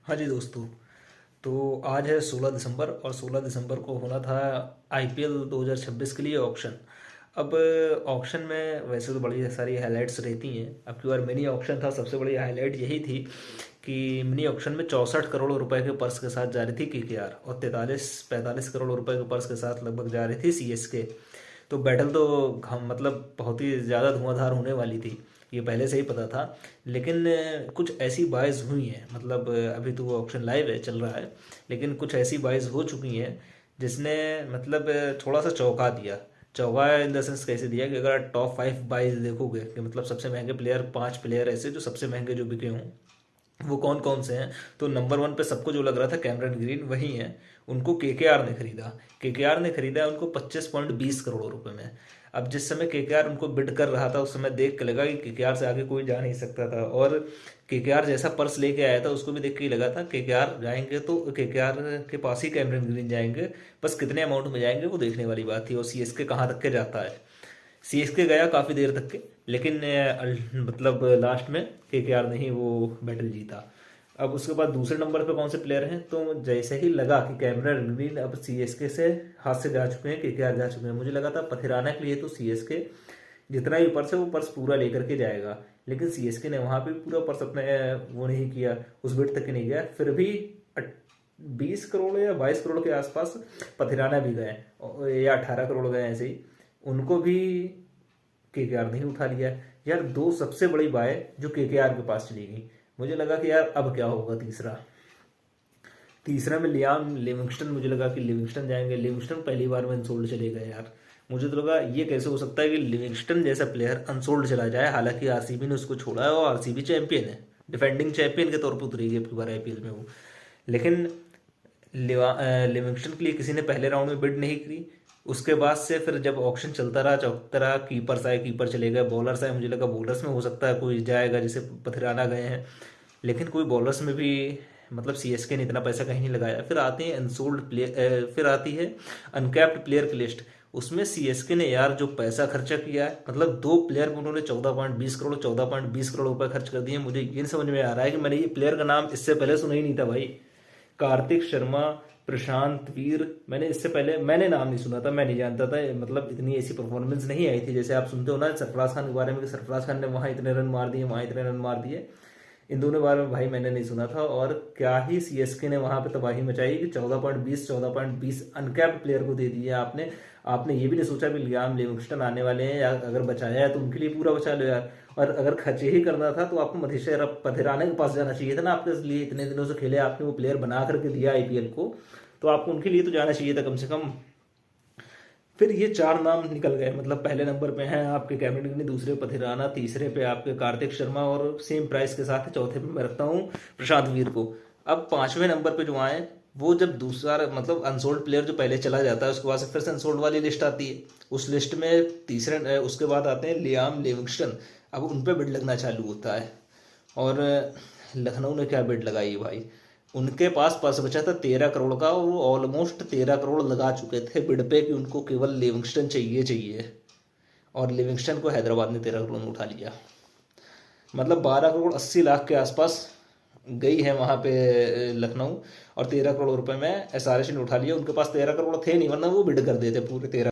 हाँ जी दोस्तों। तो आज है 16 दिसंबर और 16 दिसंबर को होना था आईपीएल 2026 के लिए ऑक्शन। अब ऑक्शन में वैसे तो बड़ी सारी हाइलाइट्स रहती हैं। अब की बार मिनी ऑक्शन था, सबसे बड़ी हाईलाइट यही थी कि मिनी ऑक्शन में 64 करोड़ रुपए के पर्स के साथ जा रही थी केकेआर और 43-45 करोड़ रुपए के पर्स के साथ लगभग जा रही थी सीएसके। तो बैटल तो हम मतलब बहुत ही ज़्यादा धुआंधार होने वाली थी, ये पहले से ही पता था। लेकिन कुछ ऐसी बाइज हुई हैं, मतलब अभी तो वो ऑप्शन लाइव है, चल रहा है, लेकिन कुछ ऐसी बाइज हो चुकी हैं जिसने मतलब थोड़ा सा चौंका दिया। चौंका इन द सेंस कैसे दिया कि अगर टॉप 5 बाइज देखोगे कि मतलब सबसे महंगे प्लेयर, 5 प्लेयर ऐसे जो सबसे महंगे जो बिके हों, वो कौन कौन से हैं। तो नंबर 1 पे सबको जो लग रहा था कैमरन ग्रीन वही हैं। उनको केकेआर ने खरीदा। केकेआर ने खरीदा है उनको 25.20 करोड़ रुपए में। अब जिस समय केकेआर उनको बिड कर रहा था उस समय देख के लगा कि केकेआर से आगे कोई जा नहीं सकता था, और केकेआर जैसा पर्स लेके आया था उसको भी देख के ही लगा था केकेआर जाएंगे तो केकेआर के पास ही कैमरन ग्रीन जाएंगे। बस कितने अमाउंट में जाएंगे वो देखने वाली बात थी, और सीएसके कहाँ तक के जाता है। सीएसके गया काफ़ी देर तक के, लेकिन मतलब लास्ट में केकेआर ने ही वो बैटल जीता। अब उसके बाद दूसरे नंबर पे कौन से प्लेयर हैं, तो जैसे ही लगा कि कैमरन ग्रीन अब सीएसके से हाथ से जा चुके हैं, केकेआर जा चुके हैं, मुझे लगा था पथिराना के लिए तो सीएसके जितना भी पर्स है वो पर्स पूरा लेकर के जाएगा। लेकिन सीएसके ने वहाँ पे पूरा पर्स अपने वो नहीं किया, उस बिट तक के नहीं गया। फिर भी 20 करोड़ या 22 करोड़ के आसपास पथिराना भी गए, या 18 करोड़ गए ऐसे ही, उनको भी केकेआर नहीं उठा लिया। यार दो सबसे बड़ी बाय जो केकेआर के पास चली गई। मुझे लगा कि यार अब क्या होगा तीसरा। तीसरा में लियाम लिविंगस्टन, मुझे लगा कि लिविंगस्टन जाएंगे। लिविंगस्टन पहली बार में अनसोल्ड चले गए यार। मुझे तो लगा ये कैसे हो सकता है कि लिविंगस्टन जैसा प्लेयर अनसोल्ड चला जाए, हालांकि आरसीबी ने उसको छोड़ा है और आरसीबी चैंपियन है, डिफेंडिंग चैंपियन के तौर पर उतरेगी अब की बार आईपीएल में वो। लेकिन लिविंगस्टन के लिए किसी ने पहले राउंड में बिड नहीं करी। उसके बाद से फिर जब ऑक्शन चलता रहा, कीपर्स आए, कीपर चले गए, बॉलर्स आए, मुझे लगा बॉलर्स में हो सकता है कोई जाएगा, जैसे पथराना गए हैं। लेकिन कोई बॉलर्स में भी मतलब सीएसके ने इतना पैसा कहीं नहीं लगाया। फिर आते हैं अनसोल्ड प्लेयर, फिर आती है अनकैप्ड प्लेयर की लिस्ट। उसमें सीएसके ने यार जो पैसा खर्चा किया है, मतलब 2 प्लेयर में उन्होंने 14.20 करोड़ 14.20 करोड़ रुपए खर्च कर दिए। मुझे ये समझ में आ रहा है कि मैंने ये प्लेयर का नाम इससे पहले सुना ही नहीं था भाई। कार्तिक शर्मा, प्रशांत वीर, मैंने इससे पहले मैंने नाम नहीं सुना था, मैं नहीं जानता था, मतलब इतनी ऐसी परफॉर्मेंस नहीं आई थी जैसे आप सुनते हो ना सरफराज खान के बारे में कि सरफराज खान ने वहाँ इतने रन मार दिए, वहाँ इतने रन मार दिए। इन दोनों बारे में भाई मैंने नहीं सुना था। और क्या ही सीएसके ने वहां पे तबाही मचाई कि 14.20 अनकैप्ड प्लेयर को दे दिया आपने। आपने ये भी नहीं सोचा कि लियाम लिविंगस्टन आने वाले हैं, या अगर बचाया है तो उनके लिए पूरा बचा लो यार। और अगर खर्चे ही करना था तो आपको मधेश पथिराने के पास जाना चाहिए था ना। आपके लिए इतने दिनों से खेले, आपने वो प्लेयर बना करके दिया आईपीएल को, तो आपको उनके लिए तो जाना चाहिए था कम से कम। फिर ये 4 नाम निकल गए, मतलब पहले नंबर पे हैं आपके कैमरन ग्रीन, दूसरे पे पथिराना, तीसरे पे आपके कार्तिक शर्मा, और सेम प्राइस के साथ चौथे पे मैं रखता हूँ प्रशांत वीर को। अब 5वें नंबर पे जो आए, वो जब दूसरा मतलब अनसोल्ड प्लेयर जो पहले चला जाता है उसके बाद से फिर से अनसोल्ड वाली लिस्ट आती है। उस लिस्ट में तीसरे उसके बाद आते हैं लियाम लिविंगस्टन। अब उन पे बिड लगना चालू होता है, और लखनऊ ने क्या बिड लगाई भाई। उनके पास पर्स बचा था 13 करोड़ का, और वो ऑलमोस्ट 13 करोड़ लगा चुके थे बिड पे कि उनको केवल लिविंगस्टन चाहिए चाहिए। और लिविंगस्टन को हैदराबाद ने 13 करोड़ में उठा लिया। मतलब 12 करोड़ 80 लाख के आसपास गई है वहाँ पे लखनऊ, और 13 करोड़ रुपए में एसआरएच ने उठा लिया। उनके पास 13 करोड़ थे नहीं, वरना वो बिड कर देते पूरे 13।